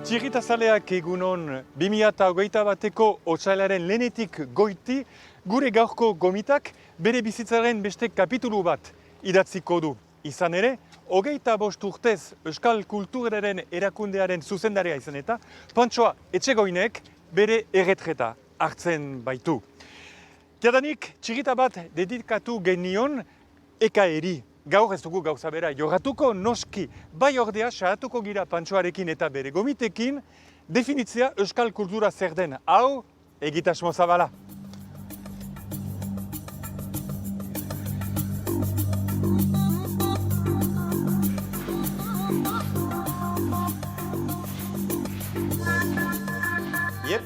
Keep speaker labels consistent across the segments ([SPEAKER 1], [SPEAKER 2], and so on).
[SPEAKER 1] Txirritazaleak egunon 2021ko otsailaren lehenetik goiti, gure gaurko gomitak bere bizitzaren beste kapitulu bat idatziko du. Izan ere, 25 urtez Euskal Kulturaren erakundearen zuzendaria izan eta, Pantsoa Etxegoinek bere erretreta hartzen baitu. Jadanik, txirrita bat dedikatu genion ekaeri. Gaur ez dugu gauza bera jorratuko, noski, bai ordea saratuko gira Pantsoarekin eta bere gomitekin, definitzea Euskal Kultura zer den. Hau, egitasmo zabala. Yep.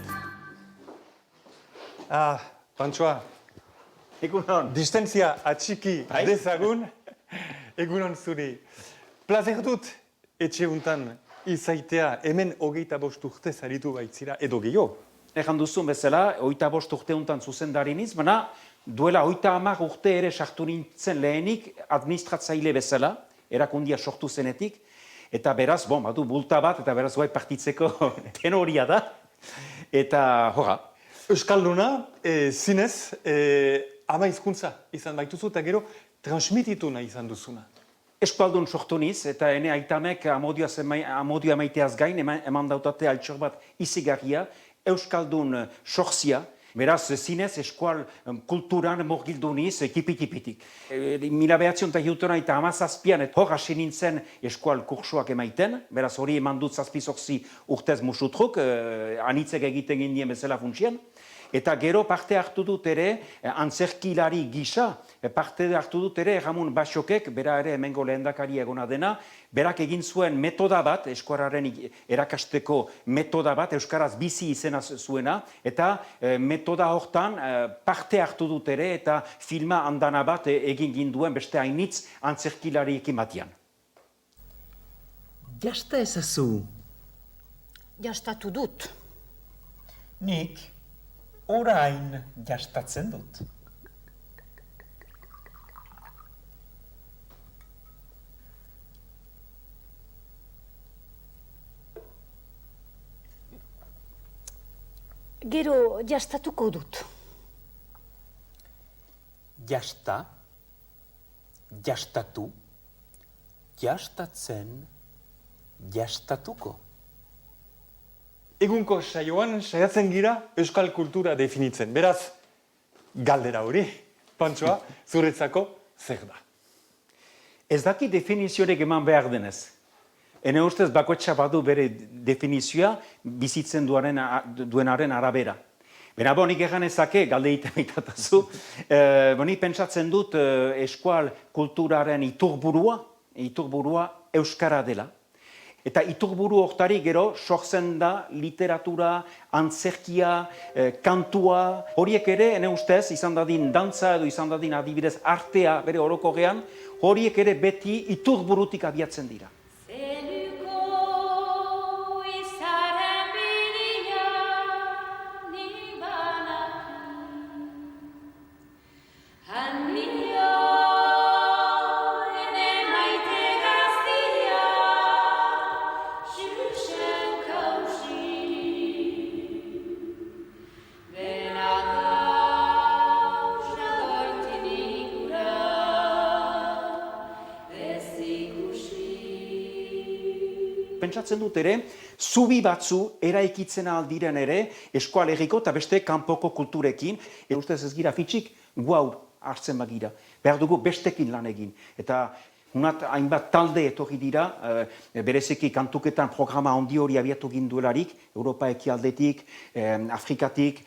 [SPEAKER 1] Pantsoa.
[SPEAKER 2] Egunon.
[SPEAKER 1] Distentzia atxiki dezagun. Egunon zuri. Plazer dut etxe untan izaitea hemen 25 urte zaritu baitzira edo gehiago.
[SPEAKER 2] Egan duzun bezala, 25 urte untan zuzendari niz, baina duela 30 urte ere sartu nintzen lehenik administratzaile bezala, erakundia sortu zenetik, eta beraz, badu bulta bat, eta beraz guai partitzeko tenoria da, eta horra.
[SPEAKER 1] Euskalduna, zinez, ama hizkuntza izan baituzu, eta gero transmititu nahi izan duzuna.
[SPEAKER 2] Eskualdun sortu niz, eta ene aitamek amodioa maiteaz gain, eman dautate altxor bat izigarria, Euskaldun sortzia, beraz, zinez, eskual kulturan morgildu niz, kipi-kipitik. 1900 eta 17an, hor hasi nintzen eskual kursuak emaiten, beraz hori eman dut 7-8 urtez musutruk, anitzek egiten gindien bezala funtsien, eta gero parte hartu dut ere, antzerkilari gisa, parte hartu dut ere Ramon Basokek, bera ere hemengo lehendakari egona dena, berak egin zuen metoda bat, eskuararen erakasteko metoda bat, euskaraz bizi izena zuena, eta metoda hortan parte hartu dut ere, eta filma andana bat egin ginduen beste hainitz antzerkilari ekin batian.
[SPEAKER 3] Jasta ezazu.
[SPEAKER 4] Jastatu dut.
[SPEAKER 3] Nik orain jastatzen dut.
[SPEAKER 4] Gero jastatuko dut.
[SPEAKER 3] Jasta, jastatu, jastatzen, jastatuko.
[SPEAKER 1] Egunko saioan saiatzen gira Euskal Kultura definitzen. Beraz, galdera hori, Pantsoa, zuretzako zer da?
[SPEAKER 2] Ez daki definiziorik eman behar denez. Ene ustez bakoetxa badu bere definizioa bizitzen duenaren arabera. Bera, nik egan ezake, galde egiten mitatazu, nik pentsatzen dut eskual kulturaren iturburua euskara dela. Eta iturburu hortari gero sortzen da literatura, antzerkia, kantua, horiek ere, ene ustez, izan dadin dantza edo izan dadin adibidez artea bere orokorrean, horiek ere beti iturburutik abiatzen dira. Pentsatzen dut ere, zubi batzu eraikitzen aldiren ere eskualeriko eta beste kanpoko kulturekin. Ustez ez gira fitxik, guaur hartzen bagira. Behar dugu bestekin lan egin. Eta hainbat talde etorri dira, bereziki kantuketan programa handi hori abiatu ginduelarik, Europa ekialdetik, Afrikatik,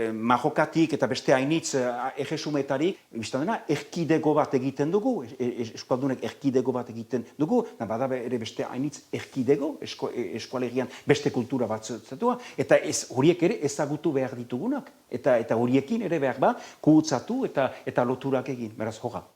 [SPEAKER 2] Marokatik eta beste hainitz erresumetarik. Bistan dena, erkidego bat egiten dugu, eskualdunek erkidego bat egiten dugu, bada ere beste hainitz erkidego, eskualerian beste kultura bat zatua, eta horiek ere ezagutu behar ditugunak, eta horiekin ere behar ba, kuhutzatu eta loturak egin, beraz horra.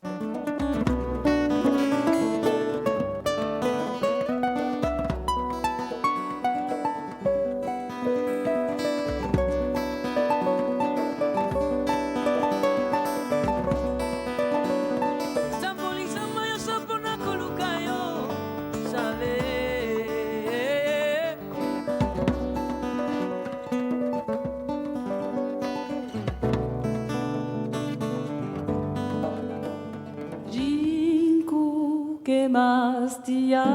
[SPEAKER 5] emaztia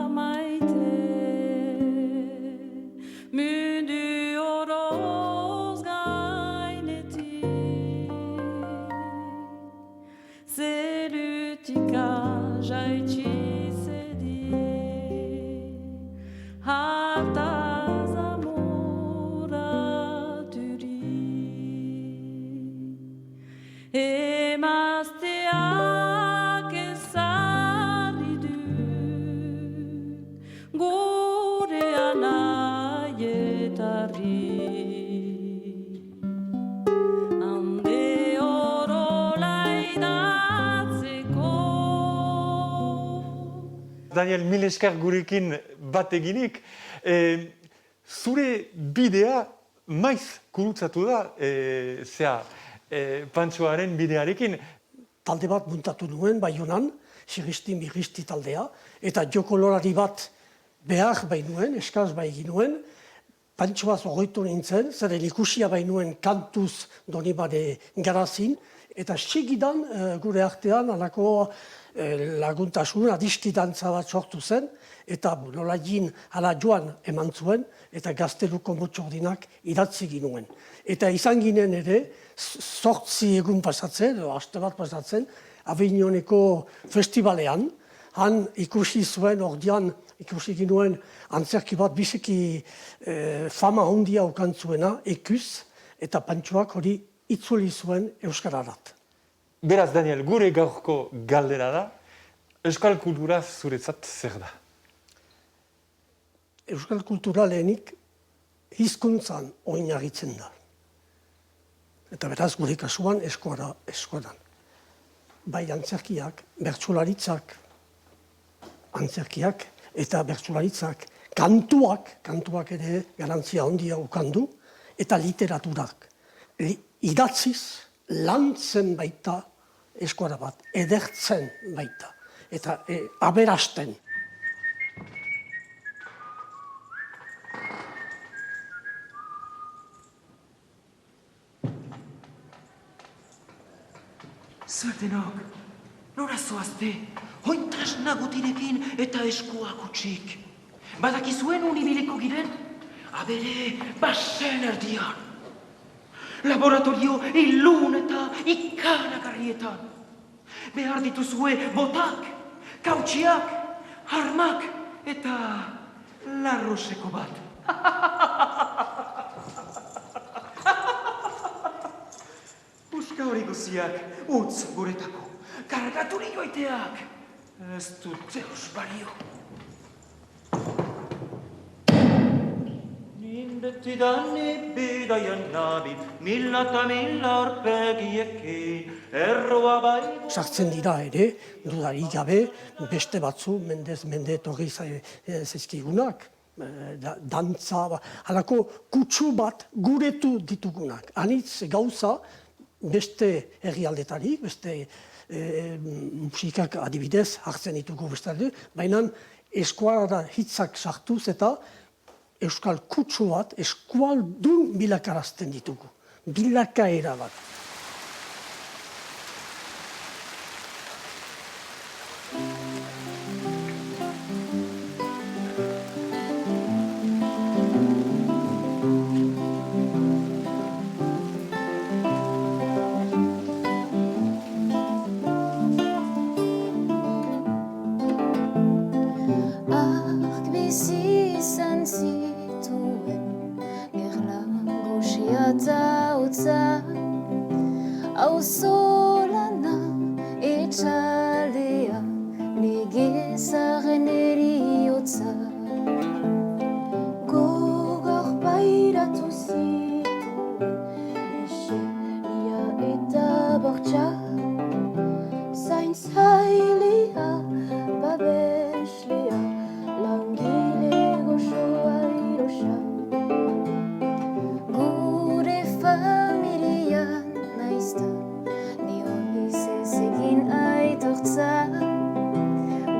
[SPEAKER 5] maite, mundu oroz gainetik, zerutika jaitsi zedi, hataz amoraturi, emazteak ezarri du, gure anaietarri. Hande orola idatzeko.
[SPEAKER 1] Daniel, mil esker gurekin bat eginik. Zure bidea maiz gurutzatu da, Pantxoaren bidearekin.
[SPEAKER 6] Talde bat muntatu nuen, Baionan, Siristi-Miristi taldea, eta jokolorari bat behar bainuen, eskaz baiginuen, Pantxoaz ogoitu nintzen, zeren ikusia bainuen kantuz Donibane Garazin, eta segidan gure artean alako laguntasun, adiskidantza bat sortu zen, eta nolagin ala joan eman zuen, eta gazteluko motxordinak idatzi ginuen. Eta izan ginen ere, 8 egun pasatzen, aste bat pasatzen, Avignoneko festivalean, han ikusi zuen, ordian ikusi ginuen antzerki bat biziki fama handia ukantzuena, ekuz, eta Pantxoak hori itzuli zuen euskararat.
[SPEAKER 1] Beraz, Daniel, gure gaurko galdera da, euskal kultura zuretzat zer da?
[SPEAKER 6] Euskal kultura lehenik hizkuntzan oinarritzen da. Eta beraz, gure kasuan eskolan. Bai antzerkiak, bertsolaritzak, antzerkiak eta bertsolaritzak, kantuak ere garantzia handia ukandu, eta literaturak. Idatziz, lantzen baita eskola bat, edertzen baita, eta aberasten.
[SPEAKER 7] Zuertenok, nora zoazte, hointras nagutinekin eta eskuak utxik. Badakizuen unibileko giren? Abere, basen erdian. Laboratorio ilun eta ikanagarrietan. Behar dituzue botak, kautsiak, harmak eta larroseko bat. Puska hori guziak, utz guretako, kargaturi joiteak. Ez dut zeus balio. Nindetidani bidaien nabit, milla eta milla arpegiekin, erroa bai.
[SPEAKER 6] Sartzen dira ere, dudarik gabe, beste batzu, mende etorri zaizkigunak, dantza, halako kutsu bat guretu ditugunak. Anitz gauza, beste herrialdetarik, beste musikak adibidez hartzen ditugu bestalde, baina eskualdera hitzak sartuz eta euskal kutsu bat eskualdun bilakarazten ditugu. Bilakaera bat.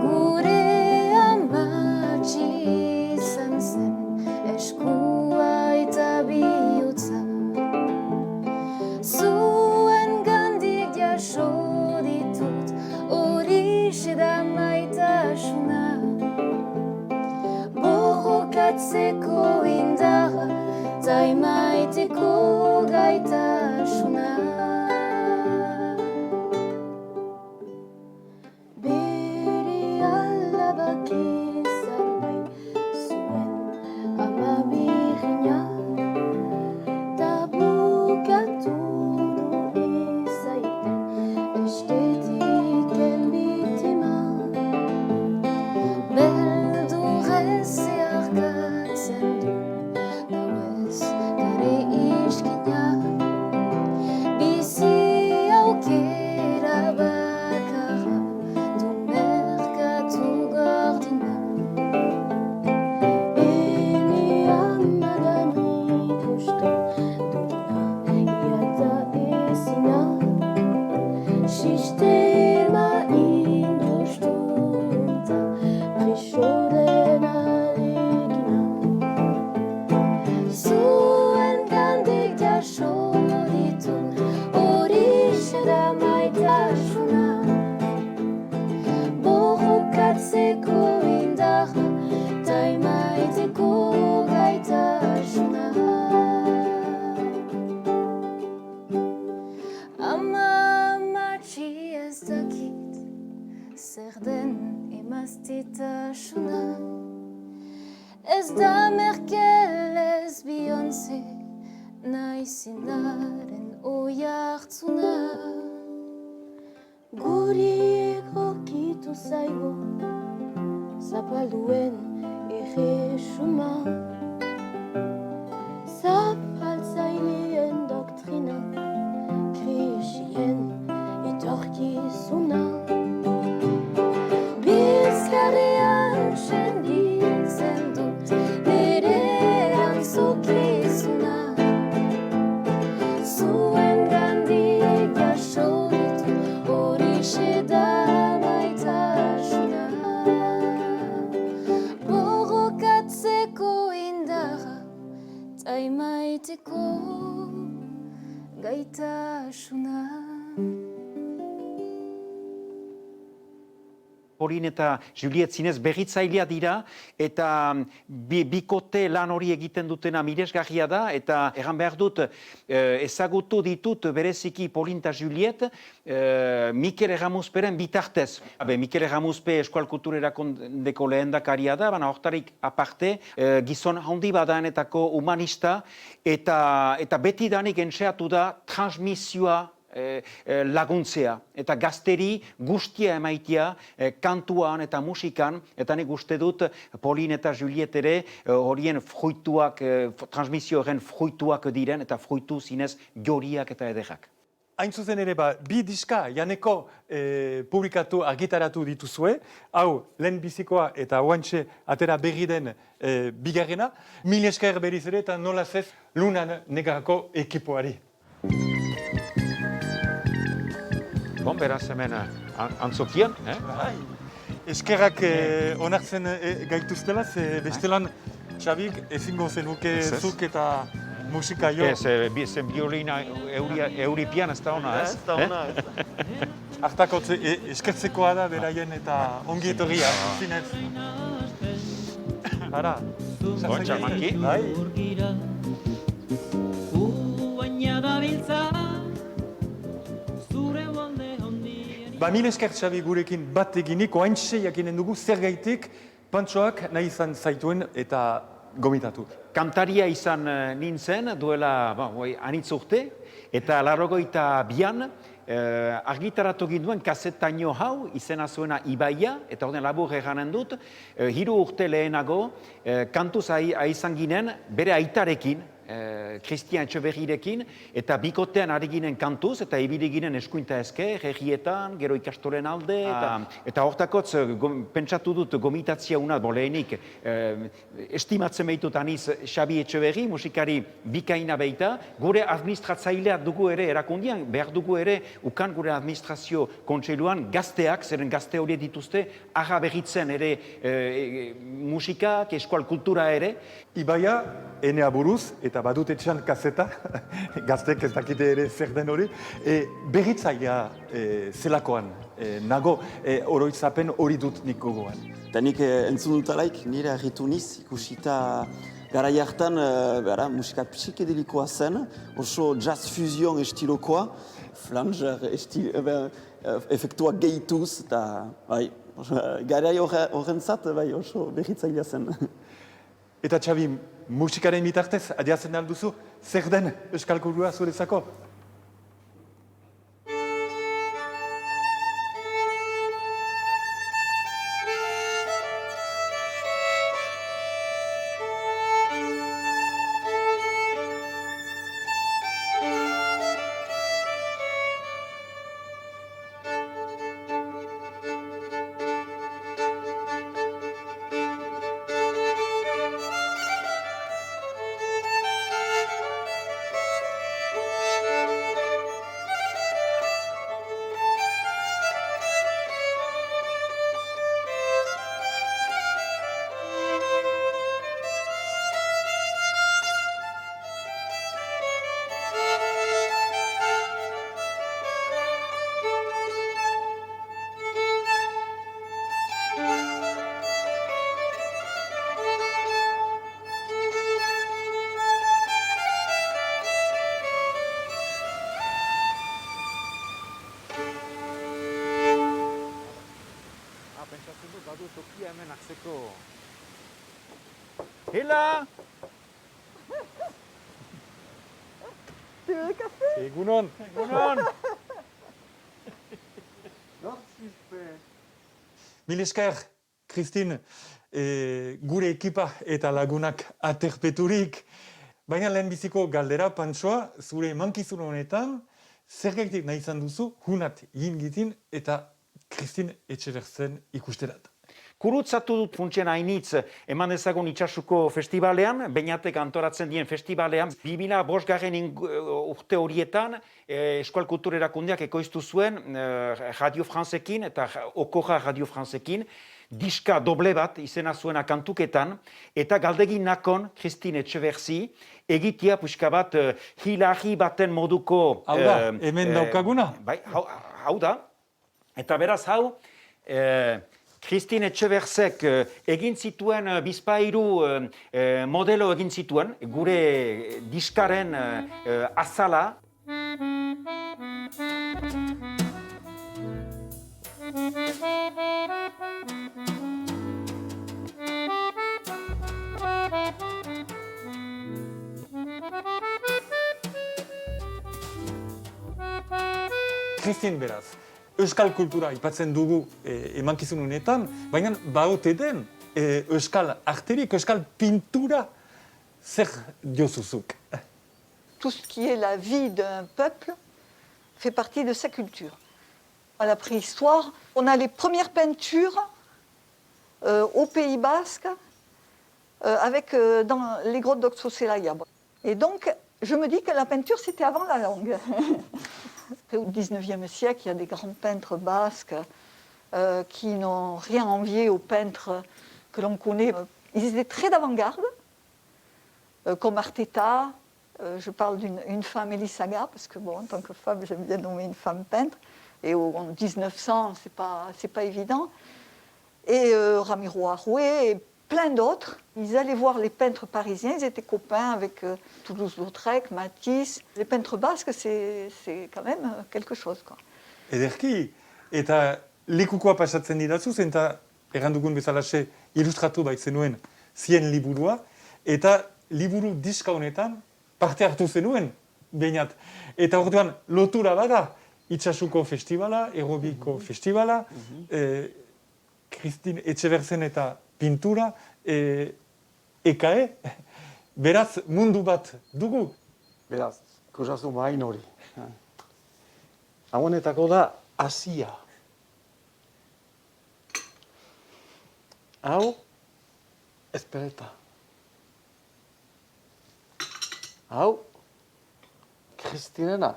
[SPEAKER 8] Gure amatxizan maiteko gaitasuna. Bere alabak izan nahi zuen amabirina, ta bukatu du izaiten estetiken bitima. Beldurrez zeharkatzen du gauez gare iskina, bizi aukera bakarra du merkatu gordina. Enean nadan ikusten duna iata ezina, sistema industunta preso den alegina. Zuen gandik jaso ditun horixe da maitasuna, borrokatzeko indarra ta emaiteko gaitasuna. Ama amatxi ez dakit zer den emaztetasuna, ez da Merkel ez Beyoncé, naizinaren oihartzuna. Guri egokitu zaigu zapalduen erresuma, zapaltzaileen doktrina, krisien etorkizuna. Bizkarrean senditzen dut nire antzukizuna, zuen gandik jaso ditut horixe da maitasuna. Borrokatzeko indarra ta emaiteko gaitasuna.
[SPEAKER 2] Pauline eta Juliet zinez berritzailea dira, eta bikote lan hori egiten dutena miresgarria da, eta egan behar dut, ezagutu ditut bereziki Pauline eta Juliet, Mikel Erramusperen bitartez. Mikel Erramuspe Eskual Kultur Erakundeko lehendakaria da, baina hortarik aparte, gizon handi badaenetako humanista, eta betidanik entxeatu da transmisioa laguntzea, eta gazteri guztia emaitia kantuan eta musikan, eta nik uste dut Pauline eta Juliet ere horien fruituak, transmisio horren fruituak diren, eta fruitu zinez joriak eta ederrak.
[SPEAKER 1] Hain zuzen ere, bi diska janeko publikatu argitaratu dituzue, hau lehen bizikoa eta oantxe atera berri den bigarrena, mil esker berriz ere eta nolaz ez Lunan Negarako ekipoari.
[SPEAKER 2] Bon, beraz hemen antzokian,
[SPEAKER 1] Eskerrak onartzen gaituztela, ze bestelan Xabik ezingo zenuke zuk eta musika jo.
[SPEAKER 2] Ez, zen biolina euripian ez da ona, ez?
[SPEAKER 7] Ez da ona, ez da.
[SPEAKER 1] Hartako eskertzekoa da beraien eta ongi etorria, zinez. Ara,
[SPEAKER 2] Txarmanki.
[SPEAKER 1] Bai. Mil esker Xabi gurekin bat eginik, oaintxe jakinen dugu zergaitik Pantxoak nahi izan zaituen eta gomitatu.
[SPEAKER 2] Kantaria izan nintzen, duela anitz urte, eta 82an argitaratu ginduen kasetaino hau, izena zuena Ibaia, eta horren labur eganen dut, 3 urte lehenago, kantuz izan ginen bere aitarekin, Christian Etxeberrirekin, eta bikotean ari ginen kantuz, eta ibili ginen eskuinta esker, herrietan, gero ikastolen alde, eta hortakotz, pentsatu dut gomitatzia una, lehenik, estimatzen behitut aniz Xabi Etxeberri, musikari bikaina behita, gure administratzaileak dugu ere erakundian, behar dugu ere, ukan gure administrazio kontseiluan gazteak, zeren gazte horiek dituzte, aga berritzen ere musikak, eskual kultura ere.
[SPEAKER 1] Ibaia, enea buruz, eta badut etxean kaseta, gaztek ez dakite ere zer den hori, berritzailea zelakoan nago, oroitzapen hori dut nik gogoan.
[SPEAKER 9] Eta nik entzun dutalaik nire harritu niz, ikusita Garai hartan, musika psikedelikoa zen, oso jazz fusion estilokoa, flanger efektuak gehituz, eta bai, garai horrentzat oso berritzailea zen.
[SPEAKER 1] Eta Xabi, musikaren bitartez, adiazen alduzu, zer den euskal kultura zurezako?
[SPEAKER 2] Hela!
[SPEAKER 1] Egunon!
[SPEAKER 2] Egunon!
[SPEAKER 1] Mil esker, Kristin, gure ekipa eta lagunak aterpeturik. Baina lehenbiziko galdera, Pantsoa, zure emankizun honetan, zergaitik nahi izan duzu, hunat jingitin eta Kristin Etxeberzen ikusterat.
[SPEAKER 2] Kurutzatu dut funtsien hainitz eman dezagun itxasuko festivalean, Beñatek antoratzen dien festivalean, 2005 urte horietan, Eskual Kultur Erakundeak ekoiztu zuen Radio Francekin eta Okoja Radio Francekin, diska doble bat izena zuena kantuketan, eta galdegin nakon Kristin Etxeberzi, egitea puxka bat hilari baten moduko...
[SPEAKER 1] Hau da, hemen daukaguna?
[SPEAKER 2] Bai, hau da. Eta beraz hau... Kristin Etxeberzek egin zituen bizpahiru modelo egin zituen, gure diskaren azala.
[SPEAKER 1] Kristin, beraz, euskal kultura ipatzen dugu emankizun honetan, baina baote den euskal arterik, euskal pintura zer diozuzuk.
[SPEAKER 10] Tout ce qui est la vie d'un peuple fait partie de sa culture. À la préhistoire, on a les premières peintures au Pays Basque dans les grottes d'Oxocelaya. Et donc, je me dis que la peinture, c'était avant la langue. Au XIXe siècle, il y a des grands peintres basques qui n'ont rien envié aux peintres que l'on connaît. Ils étaient très d'avant-garde, comme Arteta. Je parle d'une femme, Elisaga, parce que bon, en tant que femme, j'aime bien nommer une femme peintre. Et en 1900, c'est pas évident. Et Ramiro Arouet et plein d'autres. Ils allaient voir les peintres parisiens, ils étaient copains avec Toulouse-Lautrec, Matisse. Les peintres basques, c'est quand même quelque chose, quoi.
[SPEAKER 1] Ederki, eta lekukoa pasatzen didazu, zenta errandugun bezalaxe ilustratu baitzenuen zien liburua, eta liburu diska honetan parte hartu zenuen, Beñat. Eta orduan lotura bada, Itxasuko festivala, Errobiko festivala, Kristin Etxeberzen eta pintura, EKE, beraz mundu bat dugu.
[SPEAKER 11] Beraz, kozazu main hori. Hauenetako da Asia. Hau, Espereta. Hau, Kristinena.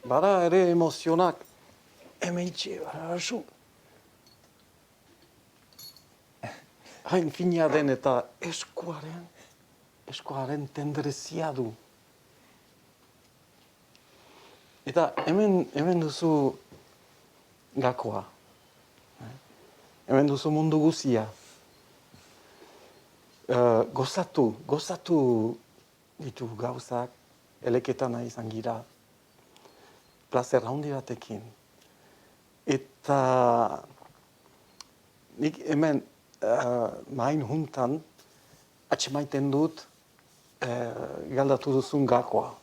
[SPEAKER 11] Bada ere emozionak hementxe barazu. Hain fina den eta eskuaren tendrezia du. Eta hemen duzu gakoa. Hemen duzu mundu guzia. gozatu ditu gauzak, eleketan izan gira, plazer handi batekin. Eta nik hemen main juntan atxemaiten dut galdatu duzun gakoa.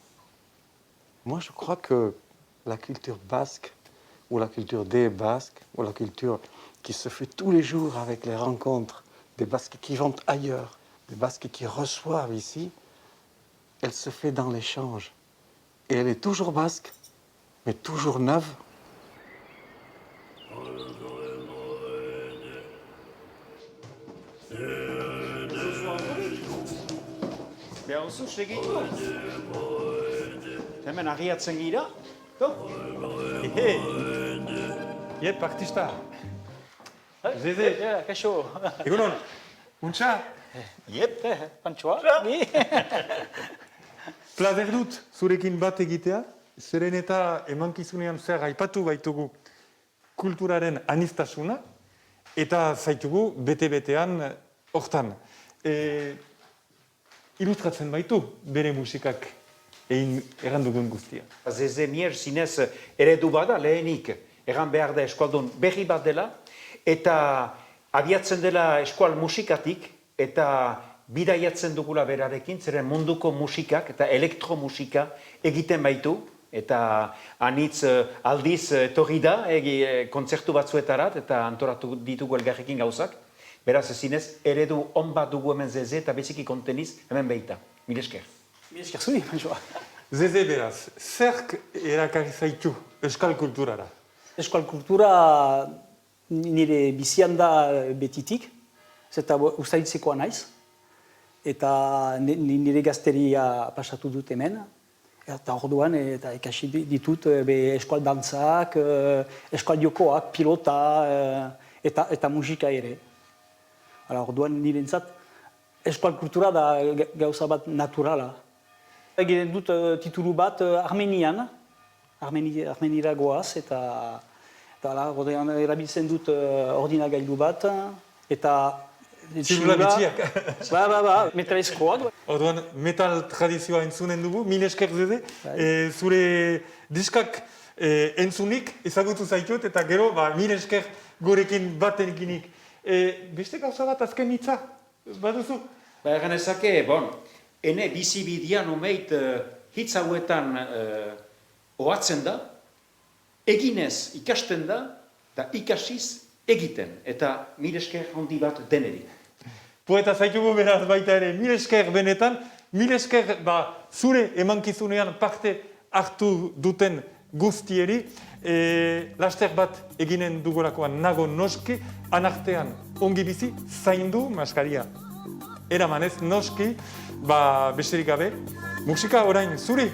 [SPEAKER 11] Moi, je crois que la culture basque, ou la culture des Basques, ou la culture qui se fait tous les jours avec les rencontres des Basques qui vont ailleurs, des Basques qui reçoivent ici, elle se fait dans l'échange. Et elle est toujours basque, mais toujours neuve.
[SPEAKER 2] Behar oso, segitu. Hemen agiatzen gira.
[SPEAKER 1] Iep, artista. Zeze.
[SPEAKER 3] Kaixo.
[SPEAKER 1] Egunon, untxa,
[SPEAKER 3] Iep, Pantxoa. Ni?
[SPEAKER 1] plazer dut zurekin bat egitea, zeren eta emankizunean zer aipatu baitugu kulturaren aniztasuna, eta zaitugu bete-betean hortan. Ilustratzen baitu bere musikak egin errandugun guztia.
[SPEAKER 2] Zeze nier zinez eredu bada lehenik, egan behar da eskualdun berri bat dela, eta abiatzen dela eskual musikatik, eta bidaiatzen dugula berarekin, zeren munduko musikak eta elektromusika egiten baitu, eta anitz aldiz etorri da, kontzertu batzuetarat, eta antoratu ditugu elgarrekin gauzak. Beraz, zinez, eredu on bat dugu hemen Zeze, eta beziki konteniz hemen behita. Mil esker.
[SPEAKER 3] Mil esker zuri, Pantxoa.
[SPEAKER 1] Zeze beraz, zerk erakarri zaitu euskal kulturara?
[SPEAKER 3] Euskal kultura nire bizian da betitik, eta ustaitzekoa naiz, eta nire gazteria pasatu dut hemen, eta orduan eta ikasi ditut eskual dantzak, eskual jokoak, pilota eta musika ere. Orduan nirentzat eskual kultura da gauza bat naturala. Egiten dut titulu bat Armenian, Armenira goaz, eta erabiltzen dut ordinagailu bat, eta
[SPEAKER 1] Txilula bitxiak.
[SPEAKER 3] metalezkoak.
[SPEAKER 1] Orduan, metal tradizioa entzunen dugu, mil esker Zeze. Zure diskak entzunik ezagutu zaitut, eta gero, mil esker gurekin batekinik. Beste gauza bat azken hitza, baduzu?
[SPEAKER 2] Egan ezake, ene bizibidian umeit hitz hauetan ohatzen da, eginez ikasten da, eta ikasiz egiten, eta mil esker handi bat deneri.
[SPEAKER 1] Poeta zaitugu beraz baita ere, mil esker benetan, mil esker zure emankizunean parte hartu duten guztieri, laster bat eginen dugulakoan nago noski, anartean ongi bizi, zaindu maskaria. Eramanez noski, besterik gabe, musika orain zuri!